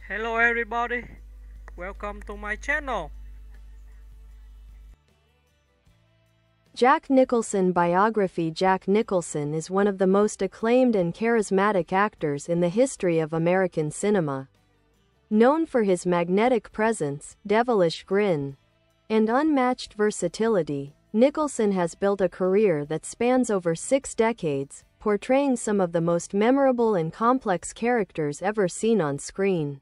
Hello everybody, welcome to my channel. Jack Nicholson Biography. Jack Nicholson is one of the most acclaimed and charismatic actors in the history of American cinema. Known for his magnetic presence, devilish grin, and unmatched versatility, Nicholson has built a career that spans over 6 decades, portraying some of the most memorable and complex characters ever seen on screen.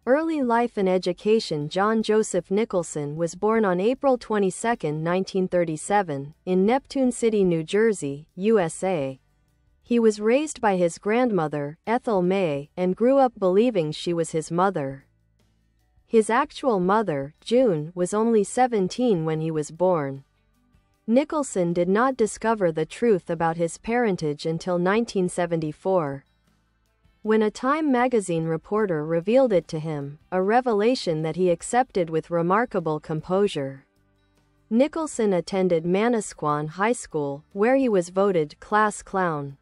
Early life and education. John Joseph Nicholson was born on April 22, 1937, in Neptune City, New Jersey, USA. He was raised by his grandmother, Ethel May, and grew up believing she was his mother. His actual mother, June, was only 17 when he was born. Nicholson did not discover the truth about his parentage until 1974. When a Time magazine reporter revealed it to him, a revelation that he accepted with remarkable composure. Nicholson attended Manasquan High School, where he was voted class clown.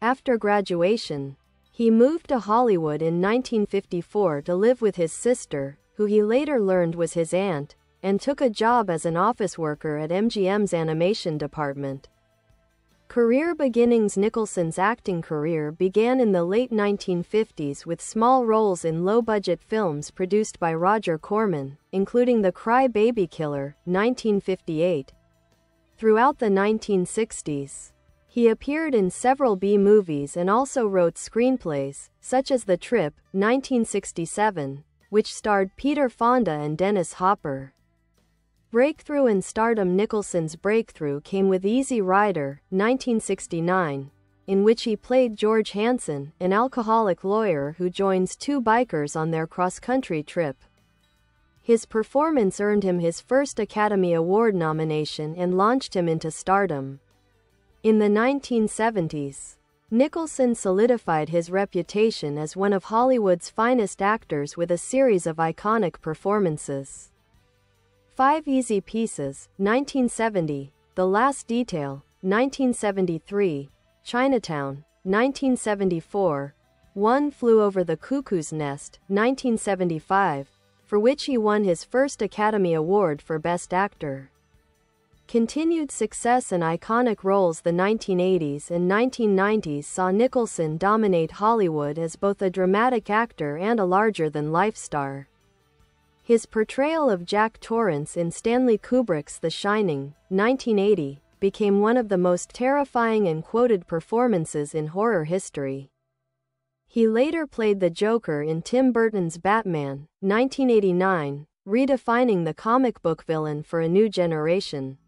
After graduation, he moved to Hollywood in 1954 to live with his sister, who he later learned was his aunt, and took a job as an office worker at MGM's animation department. Career beginnings. Nicholson's acting career began in the late 1950s with small roles in low-budget films produced by Roger Corman, including The Cry Baby Killer, 1958. Throughout the 1960s, he appeared in several B-movies and also wrote screenplays, such as The Trip, 1967, which starred Peter Fonda and Dennis Hopper. Breakthrough and stardom. Nicholson's breakthrough came with Easy Rider, 1969, in which he played George Hansen, an alcoholic lawyer who joins two bikers on their cross-country trip. His performance earned him his first Academy Award nomination and launched him into stardom. In the 1970s, Nicholson solidified his reputation as one of Hollywood's finest actors with a series of iconic performances. Five Easy Pieces, 1970, The Last Detail, 1973, Chinatown, 1974, One Flew Over the Cuckoo's Nest, 1975, for which he won his first Academy Award for Best Actor. Continued success and iconic roles. The 1980s and 1990s saw Nicholson dominate Hollywood as both a dramatic actor and a larger-than-life star. His portrayal of Jack Torrance in Stanley Kubrick's The Shining, 1980, became one of the most terrifying and quoted performances in horror history. He later played the Joker in Tim Burton's Batman, 1989, redefining the comic book villain for a new generation.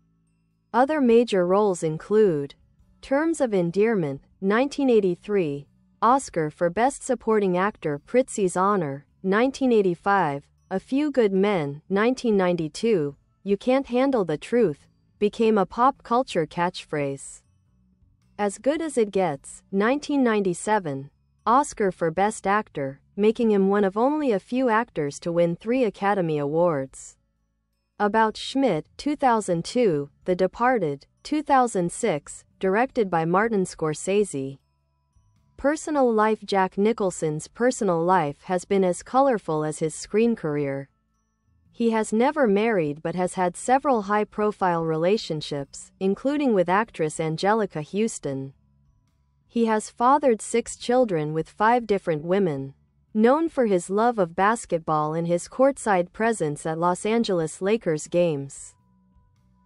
Other major roles include Terms of Endearment, 1983, Oscar for Best Supporting Actor Prizzi's Honor, 1985, A Few Good Men, 1992, You Can't Handle the Truth, became a pop culture catchphrase. As Good as It Gets, 1997, Oscar for Best Actor, making him one of only a few actors to win 3 Academy Awards. About Schmidt, 2002, The Departed, 2006, directed by Martin Scorsese. Personal life. Jack Nicholson's personal life has been as colorful as his screen career. He has never married but has had several high-profile relationships, including with actress Angelica Houston. He has fathered 6 children with 5 different women. Known for his love of basketball and his courtside presence at Los Angeles Lakers games,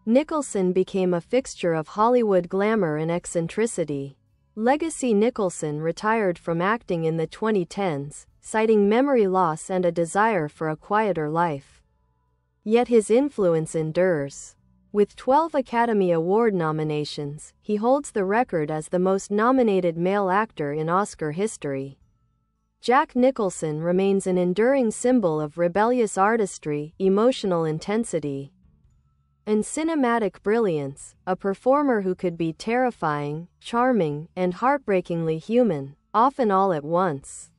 Nicholson became a fixture of Hollywood glamour and eccentricity. Legacy. Nicholson retired from acting in the 2010s, citing memory loss and a desire for a quieter life. Yet his influence endures. With 12 Academy Award nominations, he holds the record as the most nominated male actor in Oscar history. Jack Nicholson remains an enduring symbol of rebellious artistry, emotional intensity, and cinematic brilliance, a performer who could be terrifying, charming, and heartbreakingly human, often all at once.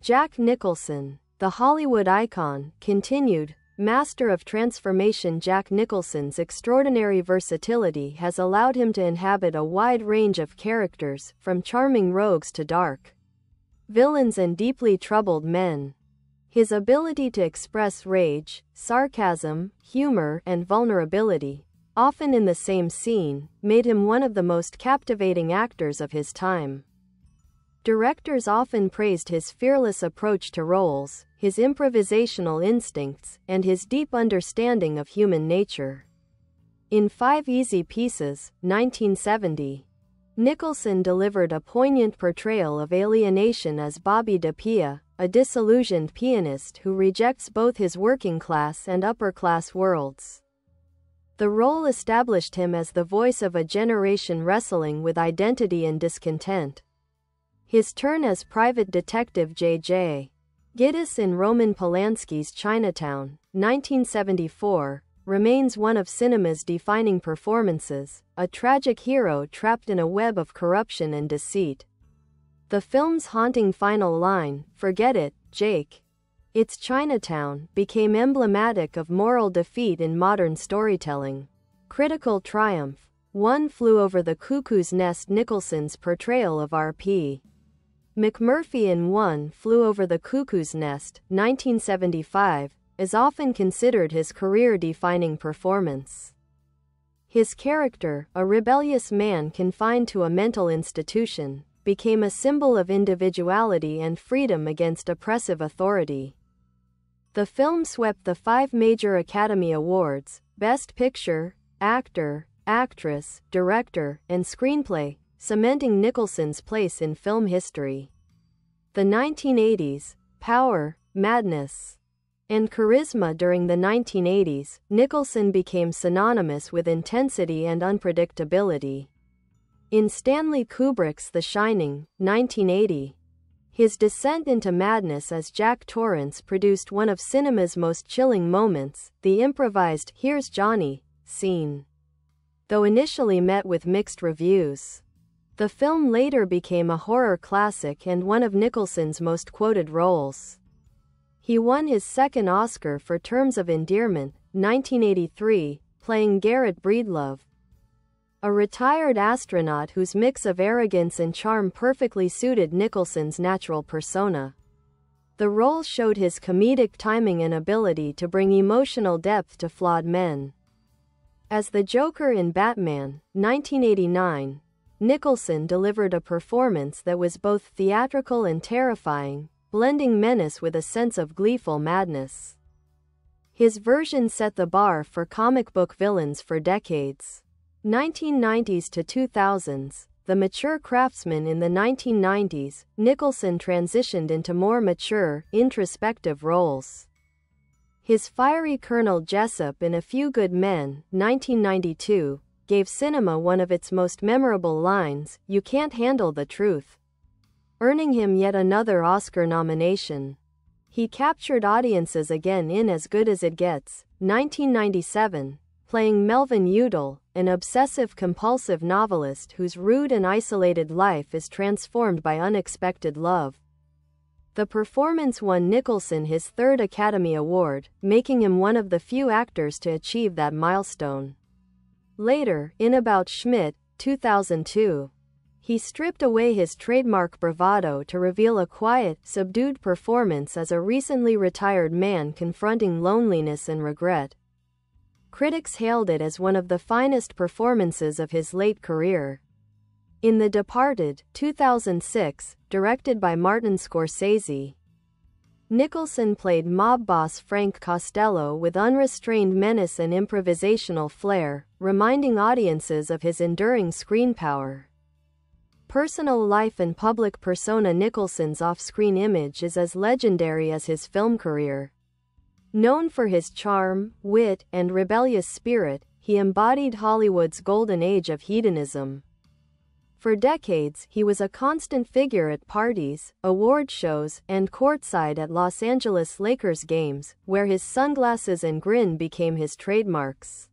Jack Nicholson, the Hollywood icon, continued. master of transformation. Jack Nicholson's extraordinary versatility has allowed him to inhabit a wide range of characters, from charming rogues to dark villains and deeply troubled men. His ability to express rage, sarcasm, humor, and vulnerability, often in the same scene, made him one of the most captivating actors of his time. Directors often praised his fearless approach to roles, his improvisational instincts, and his deep understanding of human nature. In 5 Easy Pieces, 1970, Nicholson delivered a poignant portrayal of alienation as Bobby DePia, a disillusioned pianist who rejects both his working-class and upper-class worlds. The role established him as the voice of a generation wrestling with identity and discontent. His turn as private detective J.J. Gittes in Roman Polanski's Chinatown, 1974, remains one of cinema's defining performances, a tragic hero trapped in a web of corruption and deceit. The film's haunting final line, "Forget it, Jake. It's Chinatown," became emblematic of moral defeat in modern storytelling. Critical triumph. One Flew Over the Cuckoo's Nest. Nicholson's portrayal of R.P. McMurphy in One Flew Over the Cuckoo's Nest, 1975, is often considered his career-defining performance. His character, a rebellious man confined to a mental institution, became a symbol of individuality and freedom against oppressive authority. The film swept the 5 major Academy Awards: Best Picture, Actor, Actress, Director, and Screenplay, cementing Nicholson's place in film history. The 1980s, Power, Madness, and charisma. During the 1980s, Nicholson became synonymous with intensity and unpredictability. In Stanley Kubrick's The Shining, 1980, his descent into madness as Jack Torrance produced one of cinema's most chilling moments, the improvised "Here's Johnny" scene. Though initially met with mixed reviews, the film later became a horror classic and one of Nicholson's most quoted roles. He won his second Oscar for Terms of Endearment, 1983, playing Garrett Breedlove, a retired astronaut whose mix of arrogance and charm perfectly suited Nicholson's natural persona. The role showed his comedic timing and ability to bring emotional depth to flawed men. As the Joker in Batman, 1989, Nicholson delivered a performance that was both theatrical and terrifying, blending menace with a sense of gleeful madness. His version set the bar for comic book villains for decades. 1990s to 2000s, the mature craftsman. In the 1990s, Nicholson transitioned into more mature, introspective roles. His fiery Colonel Jessup in A Few Good Men, 1992, gave cinema one of its most memorable lines, "You can't handle the truth," earning him yet another Oscar nomination. He captured audiences again in As Good as It Gets, 1997, playing Melvin Udall, an obsessive-compulsive novelist whose rude and isolated life is transformed by unexpected love. The performance won Nicholson his 3rd Academy Award, making him one of the few actors to achieve that milestone. Later, in About Schmidt, 2002, he stripped away his trademark bravado to reveal a quiet, subdued performance as a recently retired man confronting loneliness and regret. Critics hailed it as one of the finest performances of his late career. In The Departed, 2006, directed by Martin Scorsese, Nicholson played mob boss Frank Costello with unrestrained menace and improvisational flair, reminding audiences of his enduring screen power. Personal life and public persona. Nicholson's off-screen image is as legendary as his film career. Known for his charm, wit, and rebellious spirit, he embodied Hollywood's golden age of hedonism. For decades, he was a constant figure at parties, award shows, and courtside at Los Angeles Lakers games, where his sunglasses and grin became his trademarks.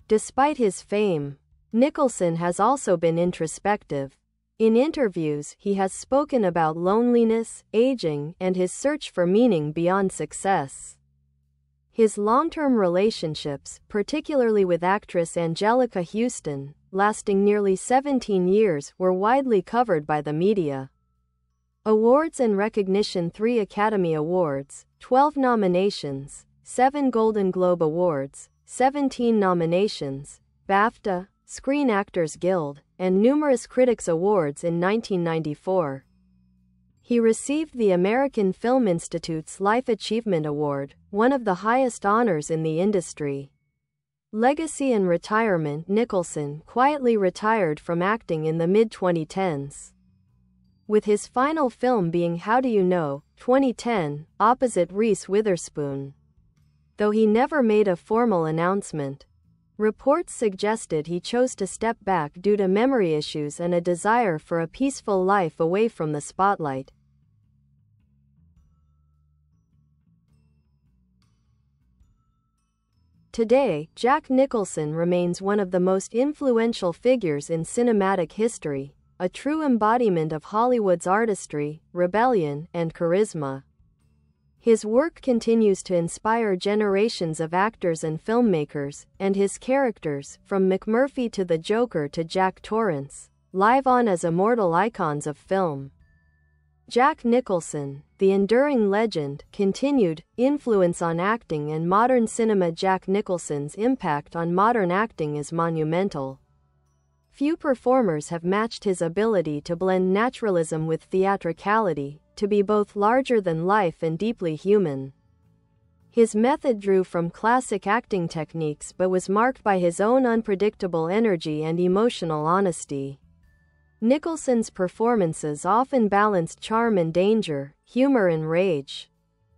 Despite his fame, Nicholson has also been introspective. In interviews, he has spoken about loneliness, aging, and his search for meaning beyond success. His long-term relationships, particularly with actress Angelica Houston, lasting nearly 17 years, were widely covered by the media. Awards and recognition: 3 Academy Awards, 12 nominations, 7 Golden Globe Awards, 17 nominations, BAFTA, Screen Actors Guild, and numerous Critics Awards. In 1994, he received the American Film Institute's Life Achievement Award, one of the highest honors in the industry. Legacy and retirement: Nicholson quietly retired from acting in the mid-2010s, with his final film being How Do You Know, 2010, opposite Reese Witherspoon. Though he never made a formal announcement, reports suggested he chose to step back due to memory issues and a desire for a peaceful life away from the spotlight. Today, Jack Nicholson remains one of the most influential figures in cinematic history, a true embodiment of Hollywood's artistry, rebellion, and charisma. His work continues to inspire generations of actors and filmmakers, and his characters, from McMurphy to the Joker to Jack Torrance, live on as immortal icons of film. Jack Nicholson, the enduring legend, continued influence on acting and modern cinema. Jack Nicholson's impact on modern acting is monumental. Few performers have matched his ability to blend naturalism with theatricality, to be both larger than life and deeply human. His method drew from classic acting techniques but was marked by his own unpredictable energy and emotional honesty. Nicholson's performances often balanced charm and danger, humor and rage,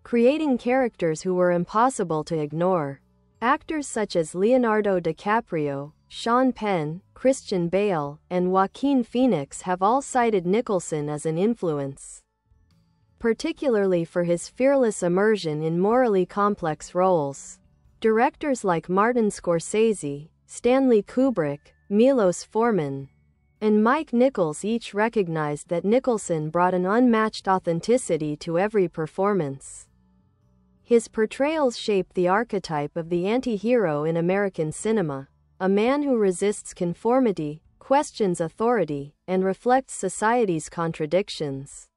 creating characters who were impossible to ignore. Actors such as Leonardo DiCaprio, Sean Penn, Christian Bale, and Joaquin Phoenix have all cited Nicholson as an influence, particularly for his fearless immersion in morally complex roles. Directors like Martin Scorsese, Stanley Kubrick, Milos Forman, and Mike Nichols each recognized that Nicholson brought an unmatched authenticity to every performance. His portrayals shaped the archetype of the anti-hero in American cinema, a man who resists conformity, questions authority, and reflects society's contradictions.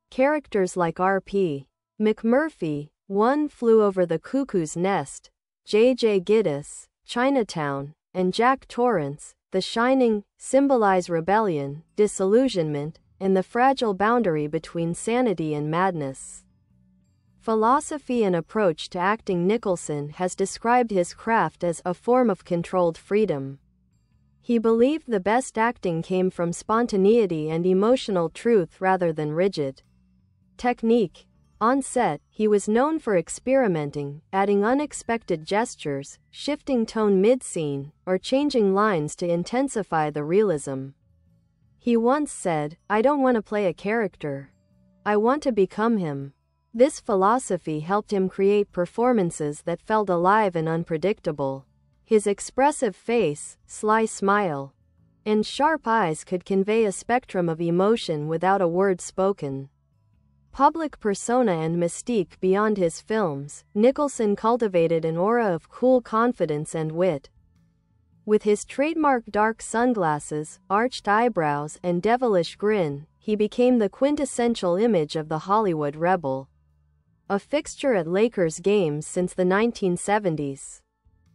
Characters like R.P. McMurphy, One Flew Over the Cuckoo's Nest, J.J. Gittes, Chinatown, and Jack Torrance, The Shining, symbolize rebellion, disillusionment, and the fragile boundary between sanity and madness. Philosophy and approach to acting: Nicholson has described his craft as a form of controlled freedom. He believed the best acting came from spontaneity and emotional truth rather than rigid technique. On set, he was known for experimenting, adding unexpected gestures, shifting tone mid-scene, or changing lines to intensify the realism. He once said, "I don't want to play a character. I want to become him." This philosophy helped him create performances that felt alive and unpredictable. His expressive face, sly smile, and sharp eyes could convey a spectrum of emotion without a word spoken. Public persona and mystique: beyond his films, Nicholson cultivated an aura of cool confidence and wit. With his trademark dark sunglasses, arched eyebrows, and devilish grin, he became the quintessential image of the Hollywood rebel. A fixture at Lakers games since the 1970s.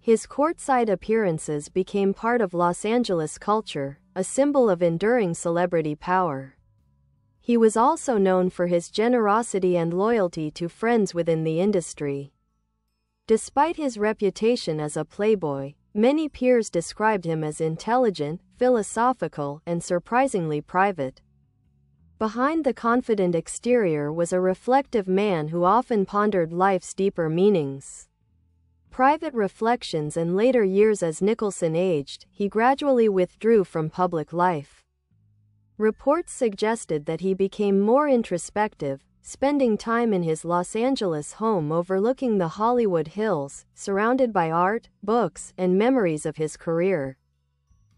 His courtside appearances became part of Los Angeles culture, a symbol of enduring celebrity power. He was also known for his generosity and loyalty to friends within the industry. Despite his reputation as a playboy, many peers described him as intelligent, philosophical, and surprisingly private. Behind the confident exterior was a reflective man who often pondered life's deeper meanings. Private reflections and later years: as Nicholson aged, he gradually withdrew from public life. Reports suggested that he became more introspective, spending time in his Los Angeles home overlooking the Hollywood Hills, surrounded by art, books, and memories of his career.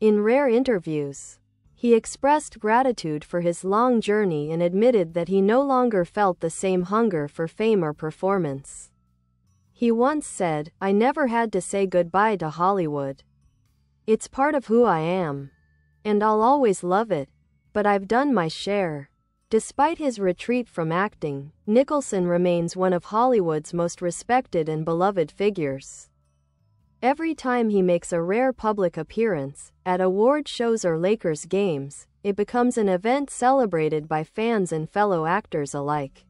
In rare interviews, he expressed gratitude for his long journey and admitted that he no longer felt the same hunger for fame or performance. He once said, "I never had to say goodbye to Hollywood. It's part of who I am. And I'll always love it. But I've done my share." Despite his retreat from acting, Nicholson remains one of Hollywood's most respected and beloved figures. Every time he makes a rare public appearance, at award shows or Lakers games, it becomes an event celebrated by fans and fellow actors alike.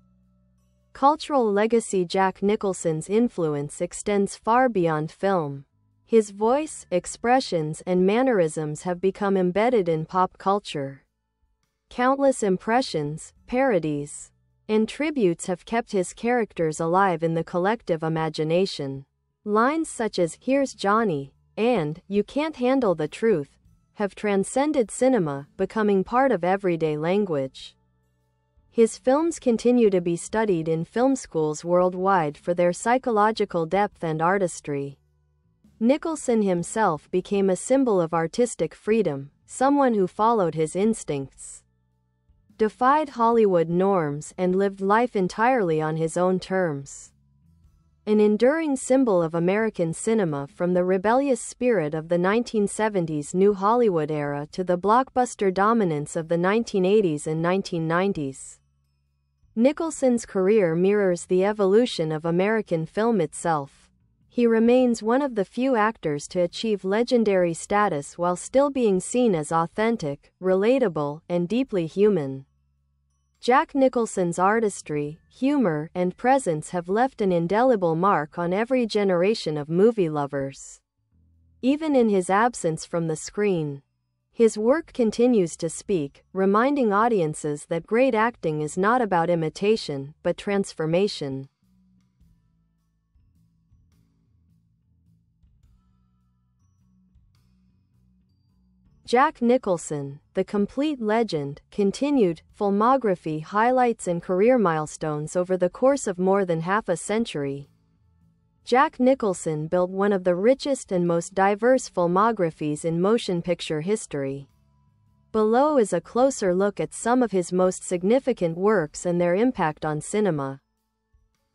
Cultural legacy. Jack Nicholson's influence extends far beyond film. His voice, expressions, and mannerisms have become embedded in pop culture. Countless impressions, parodies, and tributes have kept his characters alive in the collective imagination. Lines such as "Here's Johnny" and "You can't handle the truth" have transcended cinema, becoming part of everyday language. His films continue to be studied in film schools worldwide for their psychological depth and artistry. Nicholson himself became a symbol of artistic freedom, someone who followed his instincts, defied Hollywood norms, and lived life entirely on his own terms. An enduring symbol of American cinema from the rebellious spirit of the 1970s New Hollywood era to the blockbuster dominance of the 1980s and 1990s. Nicholson's career mirrors the evolution of American film itself. He remains one of the few actors to achieve legendary status while still being seen as authentic, relatable, and deeply human. Jack Nicholson's artistry, humor, and presence have left an indelible mark on every generation of movie lovers. Even in his absence from the screen, his work continues to speak, reminding audiences that great acting is not about imitation, but transformation. Jack Nicholson, the complete legend, continued. Filmography highlights and career milestones. Over the course of more than half a century, Jack Nicholson built one of the richest and most diverse filmographies in motion picture history. Below is a closer look at some of his most significant works and their impact on cinema.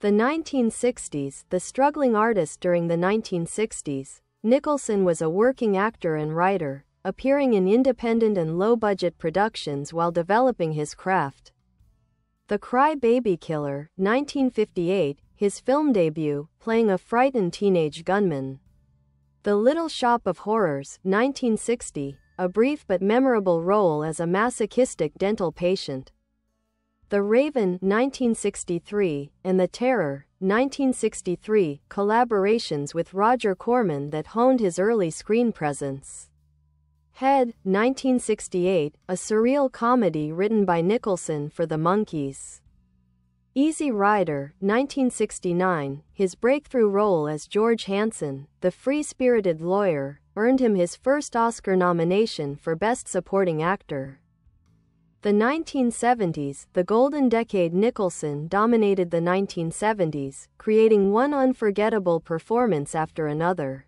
The 1960s. The struggling artist. During the 1960s, Nicholson was a working actor and writer, appearing in independent and low-budget productions while developing his craft. The Cry Baby Killer, 1958, his film debut, playing a frightened teenage gunman. The Little Shop of Horrors, 1960, a brief but memorable role as a masochistic dental patient. The Raven, 1963, and The Terror, 1963, collaborations with Roger Corman that honed his early screen presence. Head, 1968, a surreal comedy written by Nicholson for the Monkees. Easy Rider, 1969, his breakthrough role as George Hanson, the free-spirited lawyer, earned him his first Oscar nomination for Best Supporting Actor. The 1970s, the golden decade. Nicholson dominated the 1970s, creating one unforgettable performance after another.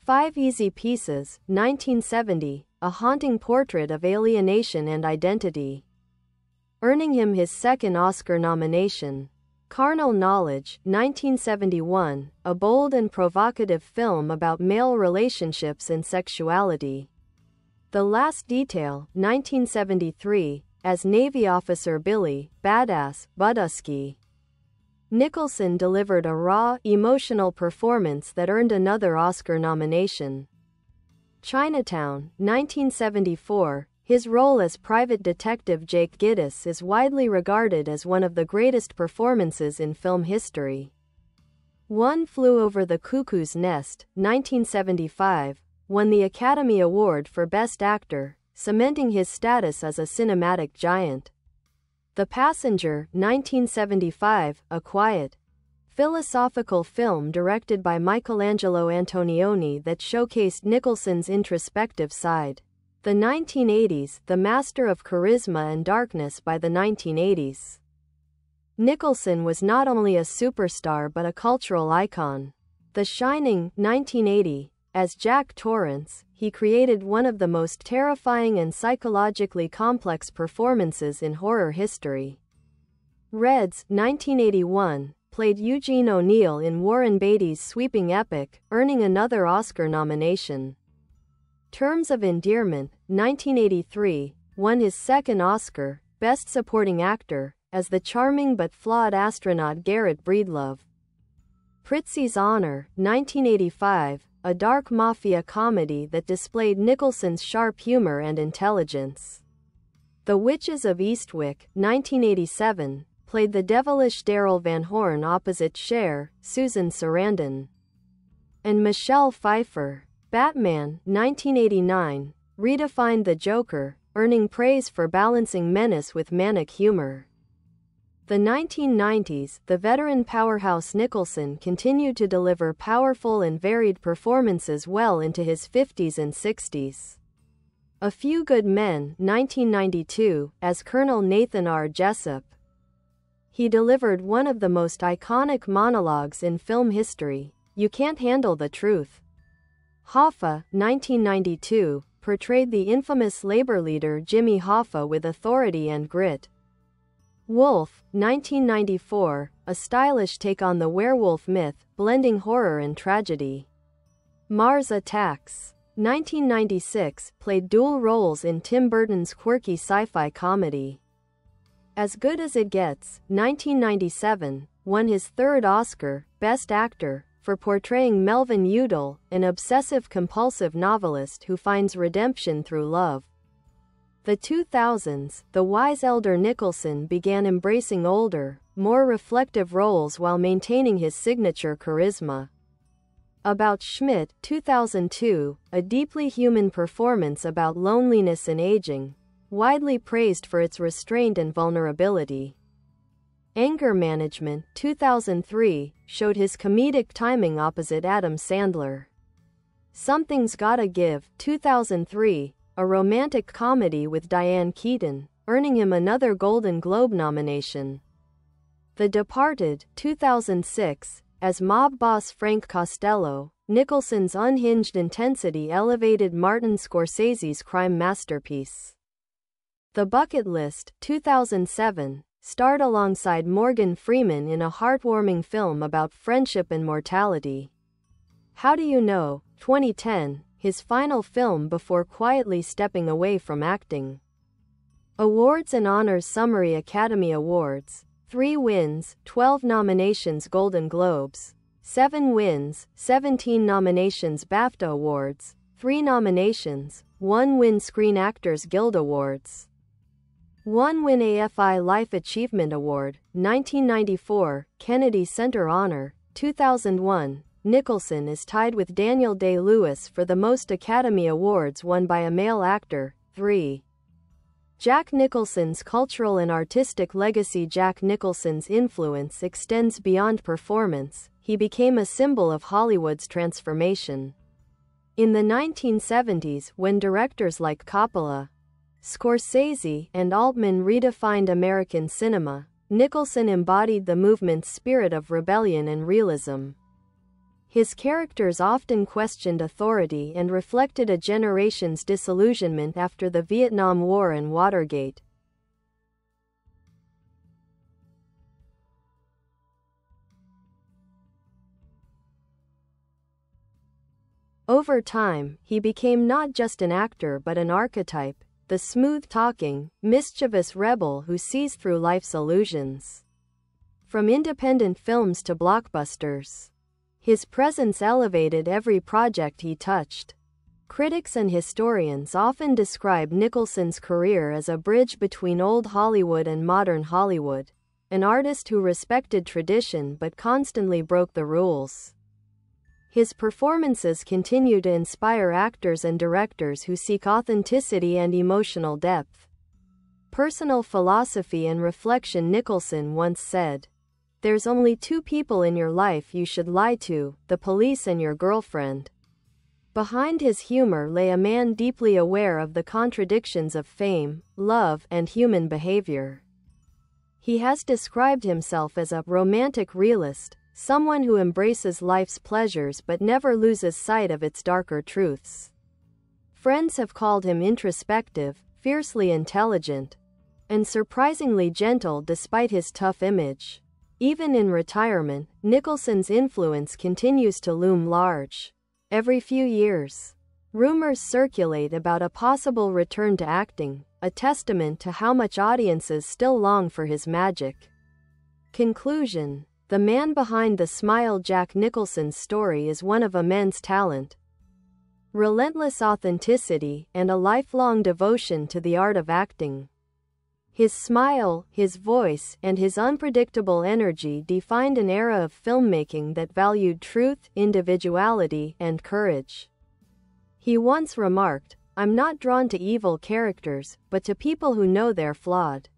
5 Easy Pieces, 1970, a haunting portrait of alienation and identity, earning him his second Oscar nomination. Carnal Knowledge, 1971, a bold and provocative film about male relationships and sexuality. The Last Detail, 1973, as Navy officer Billy "Badass" Budusky, Nicholson delivered a raw, emotional performance that earned another Oscar nomination. Chinatown, 1974, his role as private detective Jake Gittes is widely regarded as one of the greatest performances in film history. One Flew Over the Cuckoo's Nest, 1975, won the Academy Award for Best Actor, cementing his status as a cinematic giant. The Passenger, 1975, a quiet, philosophical film directed by Michelangelo Antonioni that showcased Nicholson's introspective side. The 1980s, The Master of Charisma and Darkness. By the 1980s, Nicholson was not only a superstar but a cultural icon. The Shining, 1980, as Jack Torrance, he created one of the most terrifying and psychologically complex performances in horror history. Reds, 1981, played Eugene O'Neill in Warren Beatty's sweeping epic, earning another Oscar nomination. Terms of Endearment, 1983, won his second Oscar, Best Supporting Actor, as the charming but flawed astronaut Garrett Breedlove. Prizzi's Honor, 1985, a dark mafia comedy that displayed Nicholson's sharp humor and intelligence. The Witches of Eastwick, 1987, played the devilish Daryl Van Horn opposite Cher, Susan Sarandon. And Michelle Pfeiffer, Batman, 1989, redefined the Joker, earning praise for balancing menace with manic humor. The 1990s, the veteran powerhouse Nicholson continued to deliver powerful and varied performances well into his 50s and 60s. A Few Good Men, 1992, as Colonel Nathan R. Jessup. He delivered one of the most iconic monologues in film history, "You Can't Handle the Truth." Hoffa, 1992, portrayed the infamous labor leader Jimmy Hoffa with authority and grit. Wolf, 1994, a stylish take on the werewolf myth, blending horror and tragedy. Mars Attacks, 1996, played dual roles in Tim Burton's quirky sci-fi comedy. As Good as It Gets, 1997, won his third Oscar, Best Actor, for portraying Melvin Udall, an obsessive-compulsive novelist who finds redemption through love. The 2000s, the wise elder Nicholson began embracing older, more reflective roles while maintaining his signature charisma. About Schmidt, 2002, a deeply human performance about loneliness and aging, widely praised for its restraint and vulnerability. Anger Management, 2003, showed his comedic timing opposite Adam Sandler. Something's Gotta Give, 2003, a romantic comedy with Diane Keaton, earning him another Golden Globe nomination. The Departed, 2006, as mob boss Frank Costello, Nicholson's unhinged intensity elevated Martin Scorsese's crime masterpiece. The Bucket List, 2007, starred alongside Morgan Freeman in a heartwarming film about friendship and mortality. How Do You Know, 2010, his final film before quietly stepping away from acting. Awards and Honors Summary: Academy Awards, 3 wins, 12 nominations Golden Globes, 7 wins, 17 nominations BAFTA Awards, 3 nominations, 1 win Screen Actors Guild Awards, 1 win AFI Life Achievement Award, 1994, Kennedy Center Honor, 2001. Nicholson is tied with Daniel Day-Lewis for the most Academy Awards won by a male actor, 3. Jack Nicholson's cultural and artistic legacy. Jack Nicholson's influence extends beyond performance. He became a symbol of Hollywood's transformation. In the 1970s, when directors like Coppola, Scorsese, and Altman redefined American cinema, Nicholson embodied the movement's spirit of rebellion and realism. His characters often questioned authority and reflected a generation's disillusionment after the Vietnam War and Watergate. Over time, he became not just an actor but an archetype, the smooth-talking, mischievous rebel who sees through life's illusions. From independent films to blockbusters, his presence elevated every project he touched. Critics and historians often describe Nicholson's career as a bridge between old Hollywood and modern Hollywood, an artist who respected tradition but constantly broke the rules. His performances continue to inspire actors and directors who seek authenticity and emotional depth. Personal philosophy and reflection. Nicholson once said, "There's only 2 people in your life you should lie to, the police and your girlfriend." Behind his humor lay a man deeply aware of the contradictions of fame, love, and human behavior. He has described himself as a romantic realist, someone who embraces life's pleasures but never loses sight of its darker truths. Friends have called him introspective, fiercely intelligent, and surprisingly gentle despite his tough image. Even in retirement, Nicholson's influence continues to loom large. Every few years, rumors circulate about a possible return to acting, a testament to how much audiences still long for his magic. Conclusion: the man behind the Smile, Jack Nicholson's story is one of immense talent, relentless authenticity, and a lifelong devotion to the art of acting. His smile, his voice, and his unpredictable energy defined an era of filmmaking that valued truth, individuality, and courage. He once remarked, "I'm not drawn to evil characters, but to people who know they're flawed.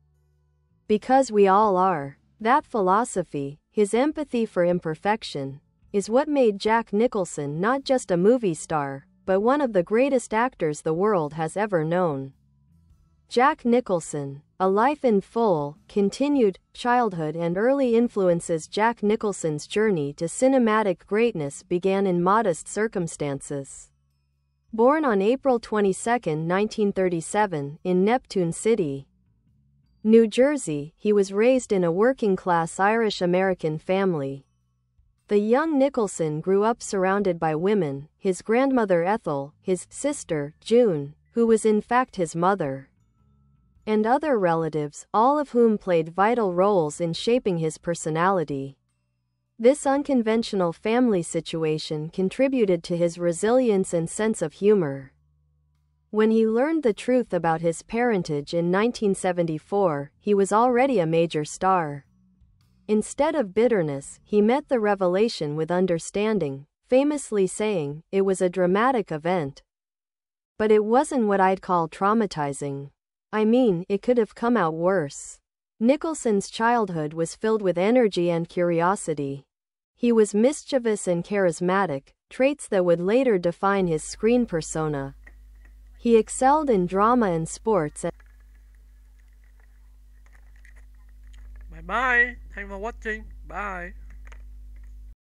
Because we all are." That philosophy, his empathy for imperfection, is what made Jack Nicholson not just a movie star, but one of the greatest actors the world has ever known. Jack Nicholson, A Life in Full, continued, childhood and early influences. Jack Nicholson's journey to cinematic greatness began in modest circumstances. Born on April 22, 1937, in Neptune City, New Jersey, he was raised in a working-class Irish-American family. The young Nicholson grew up surrounded by women, his grandmother Ethel, his sister, June, who was in fact his mother, and other relatives, all of whom played vital roles in shaping his personality. This unconventional family situation contributed to his resilience and sense of humor. When he learned the truth about his parentage in 1974, he was already a major star. Instead of bitterness, he met the revelation with understanding, famously saying, "It was a dramatic event, but it wasn't what I'd call traumatizing. I mean, it could have come out worse." Nicholson's childhood was filled with energy and curiosity. He was mischievous and charismatic, traits that would later define his screen persona. He excelled in drama and sports. Bye bye. Thanks for watching. Bye.